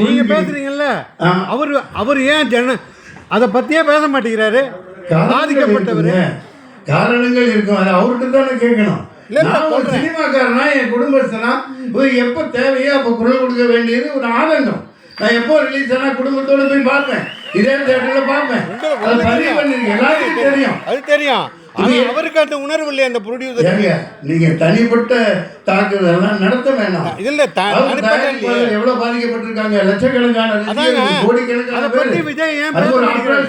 நீங்க பேசுறீங்கல்ல, அவர் ஏன் அதை பத்தியே பேச மாட்டேங்கிறாரு? பாதிக்கப்பட்டவர் காரணங்கள் இருக்கும், அதை அவர்கிட்ட தானே கேட்கணும். சினிமாக்காரனா என் குடும்பஸ்தனா எப்போ தேவையோ அப்போ குரல் கொடுக்க வேண்டியது ஒரு ஆதங்கம். நான் எப்போ ரிலீஸ் ஆனால் குடும்பத்தோடு போய் பார்ப்பேன், இதே தேட்டரில் பார்ப்பேன். அது பதிவு பண்ணிருக்கேன், எல்லாருக்கும் தெரியும். அது தெரியும். அவருக்கு அந்த உணர்வு இல்லையா அந்த ப்ரொடியூசர்? நீங்க தனிப்பட்ட தாக்குதல்லாம் நடத்த வேண்டாம். இதுல எவ்வளவு பாதிக்கப்பட்டிருக்காங்க, லட்சக்கணக்கான கோடிக்கணக்கான பேர்.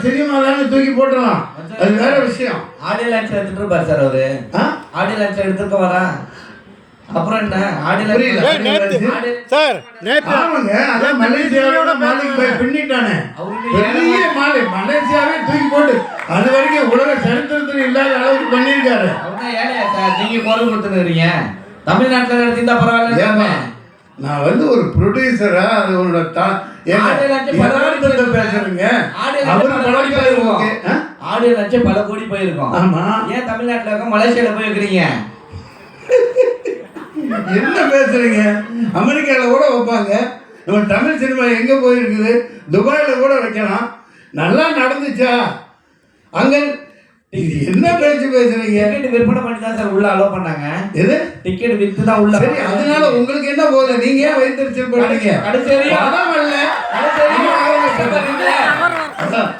சினிமா தானே தூக்கி போட்டலாம், அது வேற விஷயம். ஆடியோ லான்ச் எடுத்துட்டு இருப்பாரு சார் அவரு. ஆடியோ லான்ச் எடுத்துக்க வரா, அப்புறம் என்ன ஆடியோ சார் மலேசியாவோட மாலிக் போய் பின்னிட்டானே, பெரிய மாலிக் மலேசியாவே தூக்கி போட்டு அது வரைக்கும் உலக சரித்திரத்தில் இல்லாத அளவுக்கு பண்ணியிருக்காரு. ஏழையா சார் நீங்க குரல் கொடுத்துருக்கீங்க? தமிழ்நாட்டில் நடத்திருந்தா பரவாயில்ல. நான் வந்து ஒரு ப்ரொடியூசரா அது உன்னோட பேசுறேங்க. ஆடியோ லட்சம் பல கோடி போயிருக்கோம். ஆமா, ஏன் தமிழ்நாட்டில் இருக்க மலேசியாவில் போய் இருக்கிறீங்க? என்ன பேசுறீங்க? அமெரிக்காவில் கூட வைப்பாங்க. நம்ம தமிழ் சினிமா எங்கே போயிருக்குது? துபாயில் கூட வைக்கலாம். நல்லா நடந்துச்சா அங்கே? என்ன பேச்சு பேசுறீங்க? டிக்கெட் விற்பனை பண்ணி தான் சார் உள்ள அலோவ் பண்ணாங்க. எது டிக்கெட் வித்து தான் உள்ள? சரி, அதனால உங்களுக்கு என்ன போகுது? நீங்க ஏன் வைத்தறிச்சல் பண்றீங்க?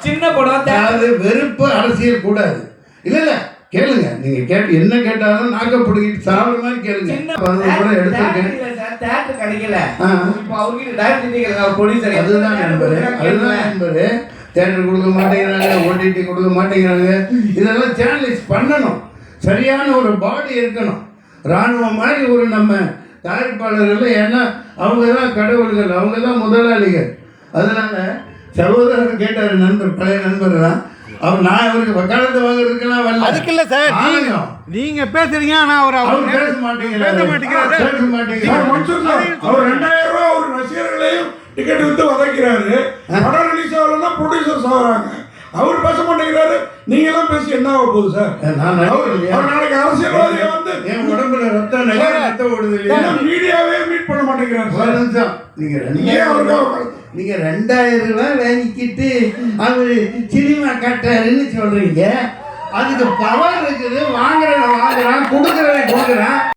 சின்ன படம், அதாவது வெறுப்பு அரசியல் கூடாது. இல்ல இல்ல கேளுங்க, நீங்க கேட்டு என்ன கேட்டாலும் நாக்க பிடிக்கிட்டு சாப்பிட மாதிரி கேளுங்க. தேட்டர் கிடைக்கல, இப்போ அவர்கிட்ட டைரக்ட் ப்ரொடியூசர். அதுதான் நண்பரு, அதுதான் நண்பரு. தேட்டர் கொடுக்க மாட்டேங்கிறாங்க, ஓடிடி கொடுக்க மாட்டேங்கிறாங்க. இதெல்லாம் சேனலைஸ் பண்ணணும். சரியான ஒரு பாடி இருக்கணும். இராணுவம் மாதிரி ஒரு நம்ம தயாரிப்பாளர்கள், ஏன்னா அவங்க தான் கடவுள்கள், அவங்க தான் முதலாளிகள். அதனால சகோதரர் கேட்டார், நண்பர், பழைய நண்பர் தான் அவர். நான் அவருக்கு வக்காலத்து வாங்குறதுக்கெல்லாம் வரல. அதுக்கு இல்ல சார், நீங்க பேசுறீங்க, ஆனா அவர் பேச மாட்டேங்கிறாரு. அவர் 2000 ரூபாய் ஒரு ரசிகர்களையும் டிக்கெட் வித்து வதைக்கிறாரு. படம் ரிலீஸ் ஆகலன்னா ப்ரொடியூசர்ஸ் ஆகுறாங்க. அவர் பேச மாட்டேங்கிறாரு. நீங்க எல்லாம் பேசி என்ன ஆக போகுது சார்? அவர் நாளைக்கு அரசியல்வாதியை வந்து என் உடம்புல ரத்தம் ஓடுது இல்லையா? மீடியாவே மீட் பண்ண மாட்டேங்கிறாரு. நீங்க 2000 ரூபாய் வாங்கிக்கிட்டு அவரு சினிமா காட்டாருன்னு சொல்றீங்க. அதுக்கு பவர் இருக்குது. வாங்குறவன் வாங்குறான், கொடுக்குறவன் கொடுக்குறான்.